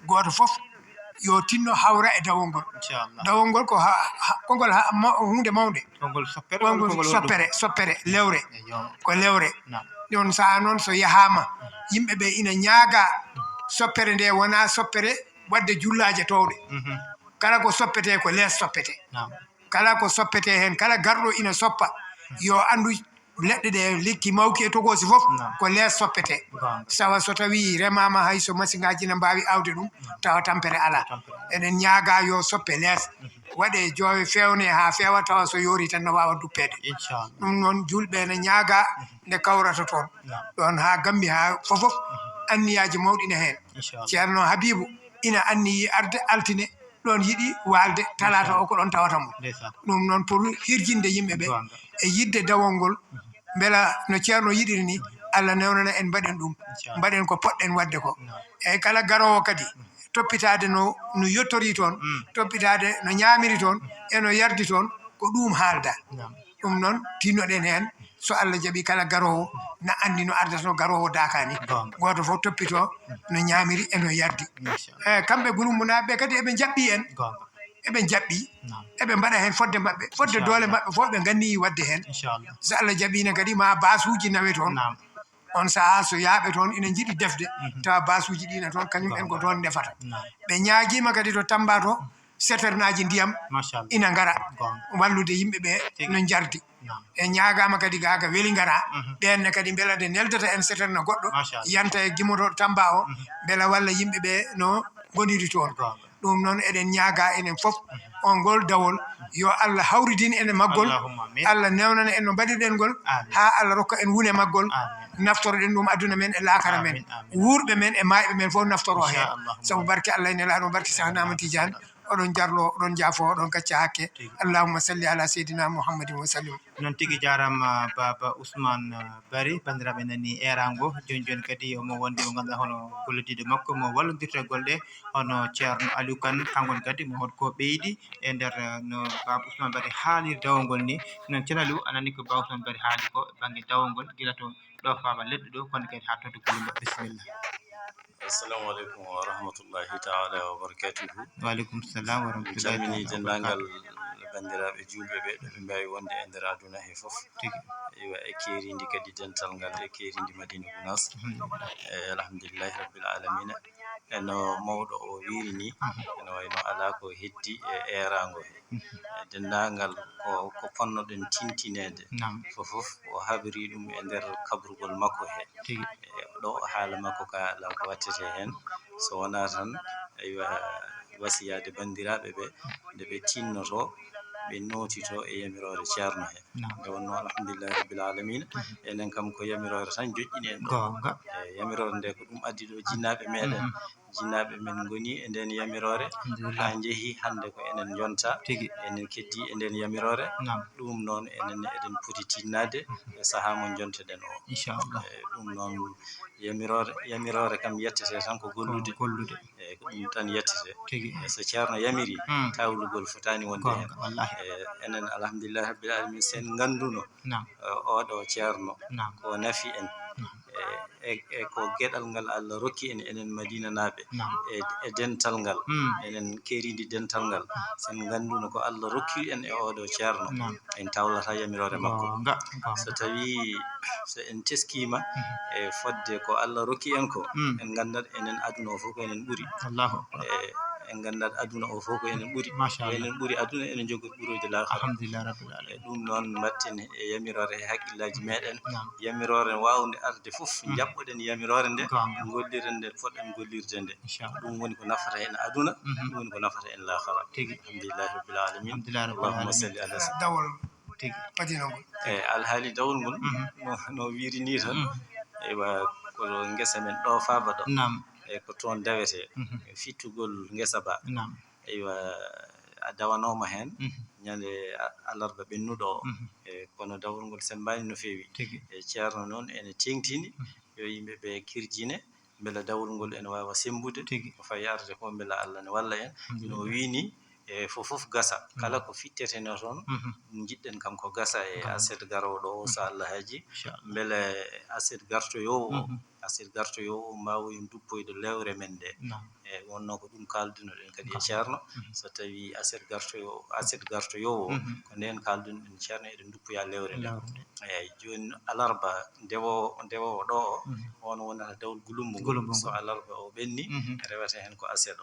goto fof yo tinno hawra e dawol ngol inchallah dawol ngol ko kongol hunde mawde kongol soppere kongol soppere lewre ko lewre nam ɗon saha noon so yahama yimɓe ɓe ina ñaaga soppere nde wona soppere wadde jullaje towɗe kala ko soppete ko lees soppete nam kala ko soppete hen kala garɗo ina soppa yo andu leɗɗe ɗe lekki mawki e togosi fof ko lees soppete sawa so tawi remama hayso masiŋaji ne mbawi awde ɗum tawa tampere ala eɗen ñaaga yo soppe lees waɗe joowe fewne ha fewa tawa so yoori tan no wawa duppede inchallah ɗum noon julɓe ne ñaaga nde kawrata toon ɗon ha gambi ha fofof anniyaji mawɗi ne hen ceerno Habibou ina anniyi arde altine ɗon yiɗi walde talata o ko ɗon tawata mo ɗum noon pour hirjinde yimɓe ɓe e yidde dawol ngol beela no ceerno yiɗiri ni Allah newnana en mbaɗen ɗum mbaɗen ko poɗɗen wadde ko eyyi kala garowo kadi toppitade no yettori toon toppitade no ñamiri toon eno yardi toon ko ɗum haalda ɗum noon tinnoɗen hen so Allah jaaɓi kala garowo na andi no ardata garowo dakani goto fof toppito no ñamiri eno yardi eyyi kamɓe gulumbunaɓe kadi eɓe jaɓɓi en eɓe jaɓɓi eɓe mbaɗa hen fodde mabɓe fodde doole mabɓe fof ɓe ganni wadde hen so Allah jaaɓino kadi ma basuji nawe toon on saha so yaaɓe toon ina jiiɗi defde tawa basuji ɗina toon kañum en ko toon ndefata ɓe ñaaguima kadi to Tamba to seternaji ndiyam ina ngara wallude yimɓeɓe no jardi e ñaagama kadi gaga weeli ngara ɓenne kadi beela nde neldata en seterna goɗɗo yanta e gimotoɗo Tamba o beela walla yimɓeɓe no goniri toon ɗum noon eɗen ñaaga enen fof on ngol dawol yo Allah hawridin en maggol Allah newnana en no mbaɗirɗen ngol ha Allah rokka en wune maggol naftoroɗen ɗum aduna men e lakara men wurɓe men e mayɓe men fof naftoro hen saabu barke Allah ene laano barke Sahnama Tidiane oɗon jarlo oɗon jaafo oɗon gacca hakke allahumma salli ala seydina Muhammadin wa sallim non tigui jarama Baba Ousmane Bary bandiraɓe nani erango joni joni kadi omo wonde mo ganduɗa hono gollodiɗo makko mo wallodirta golle hono ceerno Aliou Kane kankone kadi mo ko ɓeydi e nder no Baba Ousmane Bary haaliri dawol ngol ni noon ceerno Aliou anani ko Baba Ousmane Bary haali ko banggue dawol ngol guila to ɗo faama leɗɗe ɗo kono kadi ha todde Gouloumbou bisimilla assalamu aleykum wa rahmatullahi taala wa barakatuhu waaleykum salam wa rahmatullahi calmini dendagal bandiraɓe julɓe ɓe ɗo ɓe mbawi wonde e nder aduna he foof ewa e keridi kadi dental ngal e keridi Madina Gounass alhamdulillahi rabbil alamina eno mawɗo o wiri ni ene wayno ala ko heddi e erago he dendagal ko ponnoɗen tintinede fofof o habri ɗum e nder kabrugol makko he ɗo haala makko ka ala ko wattete hen so wona tan aywa wasiyade bandiraɓe ɓe nde ɓe tinnoto ɓe notito e yamirore ceerno he nde wonno alhamdulillahi rabbil alamina enen kam ko yamirore tan joƴƴini en ɗo yamirore nde ko ɗum addi ɗo jinnaɓe meɗen jinnaɓe men goni e nden yamirore ha jeehi hande ko enen jonta enen keddi e nden yamirore ɗum noon enen eɗen poti tinnade e saaha mo jonteɗen o inchallah ɗum noon yamirore kam yettete tan ko gollude e ko ɗum tan yettete so ceerno yamiri tawlugol fotani wonde hen enen alhamdulillahi rabbil alamin sen ganduno oɗo ceerno ko nafi en e ko gueɗal ngal Allah rokki en enen Madina naɓe e dental ngal enen keridi dental ngal sen ganduno ko Allah rokki en e oɗo ceerno en tawlata yamirore makko so tawi so en teskima e fodde ko Allah rokki en ko en gandat enen aduna o fof ko enen ɓuuri en gandat aduna o fof ko enen ɓuuri enen ɓuuri aduna enen jogori ɓuurode lakara alhamdulillah rabbil alamin ɗum noon mbatten e yamirore e haqqillaji meɗen yamirore wawde arde fof jaɓɓoɗen yamirore nde golliren nde poɗɗen gollirde nde ɗum woni ko nafata en aduna ɗum woni ko nafata en lakara alhamdulillahi rabbil alamin allahumma salli ala dawol padinogol alhaali dawol ngol no wirini tan eywa ko guesa men ɗo faaba ɗo e ko toon dawete fittugol guesa ba eywa a dawanoma hen ñande alarba ɓennuɗo o e kono dawol ngol sembani no fewi e ceerno noon ene tengtini yo yimɓeɓe kirjine beela dawol ngol ene wawa sembude ko fayi arde ko beela Allah ne walla en no wini e fofof gasa kala ko fitteteno toon jiɗɗen kam ko gasa e aset garoɗo o so Allah haaji beele aset gartoyowo o aset gartoyowo mbawoyen duppoyde lewre men nde e wonno ko ɗum kaldunoɗen kadi e ceerno so tawi aset gartoyowo ko nden kaldunoɗen ceerno eɗen duppoya lewre nde eyyi joni alarba ndewowo ɗo o on wonata dawol gulumbo so alarba o ɓenni rewata hen ko aset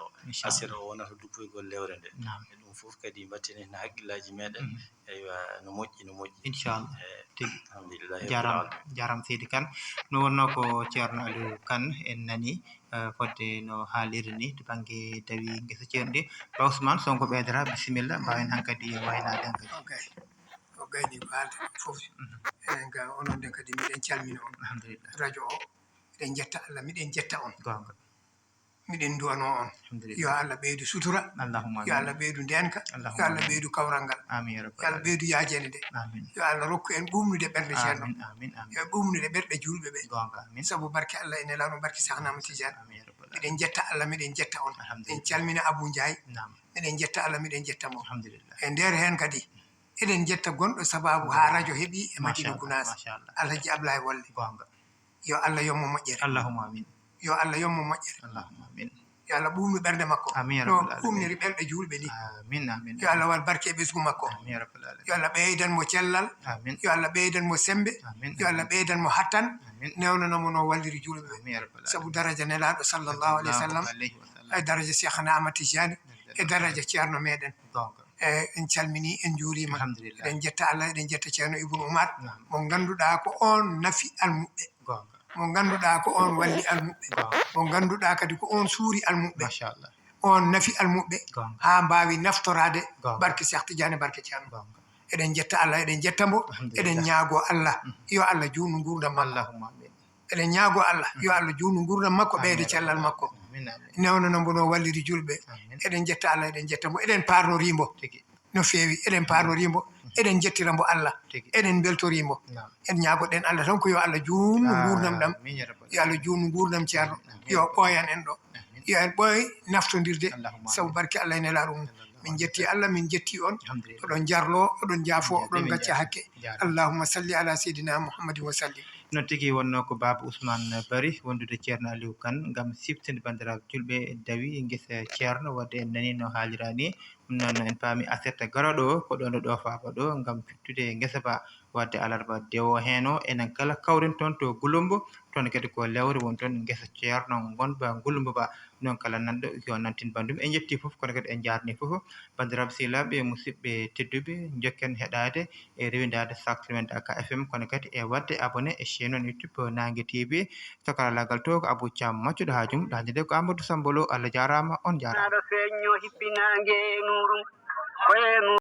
o wonata duppoygol lewre nde e ɗum fof kadi battene hen haqqillaji meɗen eywa no moƴƴi inchallah tigi alhamdulillah jaram seydi Kane no wonno ko ceerno Aliou Kane en nani fodde no haaliri ni to banggue dawi guesa ceerno ɗi ba Ousmane sonko ɓeydata bisimilla mbawen hankkadi waynade hankadi o gayni ko haalta fof enen ga onon nden kadi miɗen calmina on alhamdulillah radio o miɗen jetta Allah miɗen jetta on gonga miɗen duwano on yo Allah ɓeydu sutura allahumma yo Allah ɓeydu ndenka yo Allah ɓeydu kawral ngal amin ya yo rabbal Allah ɓeydu yaajede nde amin yo Allah rokku en ɓumnude ɓerde ceerno amin yo ɓumnude ɓerɗe julɓe ɓe gonga amin sabu barke Allah ene lawno barke sahnama Tidiane amin ya rabbal miɗen jetta Allah miɗen jetta on en calmina Abou Ndiaye miɗen jetta Allah miɗen jetta mo alhamdulillah e nder hen kadi eɗen jetta gonɗo sababu ha radio heeɓi e Madina Gounass Alhaji Ablaye Wolle gonga yo Allah yommo moƴƴere allahumma amin yo Allah yommo moƴƴere allahumma amin yo Allah ɓumnu ɓerde makko no ɓumniri ɓerɗe julɓe ni amin yo Allah wat barke e ɓesgu makko amin ya rabbal alamin yo Allah ɓeydan mo cellal yo Allah ɓeydan mo sembe yo Allah ɓeydan mo hattan newnanamo no walliri julɓe ɓe sabu daraja nelaɗo sallllahu alayhi wa sallam e daraja Cheikhna Ahmad Tidiane e daraja ceerno meɗen en calmini en juurima eɗen jetta Allah eɗen jetta ceerno Ibnu Oumar mo ganduɗa ko on nafi almuɓɓe mo ganduɗa ko on walli almuɓɓe mo ganduɗa kadi ko on suuri almuɓɓe on nafi almuɓɓe ha mbawi naftorade barke Cheikh Tidiane barke ceerno eɗen jetta Allah eɗen jetta mbo eɗen ñaago Allah yo Allah juutnu gurdam makko eɗen ñaago Allah yo Allah juutnu gurdam makko ɓeyde cellal makko newnano mbo no walliri julɓe eɗen jetta Allah eɗen jetta mbo eɗen parnorimo no feewi eɗen parnorimo eɗen jettira mbo Allah eɗen beltorimo en ñaagoɗen Allah tan ko yo Allah juutnu gurdam ɗam yo Allah juutnu gurdam ceerno yo ɓooyan en ɗo yo en ɓooy naftodirde sabu barke Allah ene laaɗo mum min jetti Allah min jetti on oɗon jarlo oɗon jaafo oɗon gacca hakke allahumma salli ala seydina Muhammadin wa sallim non tigi wonno ko Baba Ousmane Bari wondude ceerno Aliou Kane ngam siftinde bandiraɓe julɓe e dawi guesa ceerno wadde en nani no haalirani ɗum noon en paami aserte garoɗo o ko ɗon ɗo faaba ɗo ngam fittude guesa ba wadde alarba dewo hen o enen kala kawren toon to Gulumbo toon kadi ko lewre won toon guesa ceerno gonba Gulumbo ba non kala nanɗo yo nantin bandum en jetti fof kono kadi en jarni fof bandiraɓe sehilaɓe musidɓe tedduɓe jokken heɗade e rewidade Sacrement Aka FM kono kadi e wadde abonné e chaîne on YouTube Nangue TV to karallagal to ko Abou Thiam maccuɗo haajum ɗande ko Amadou Sambolo Allah jarama on jarama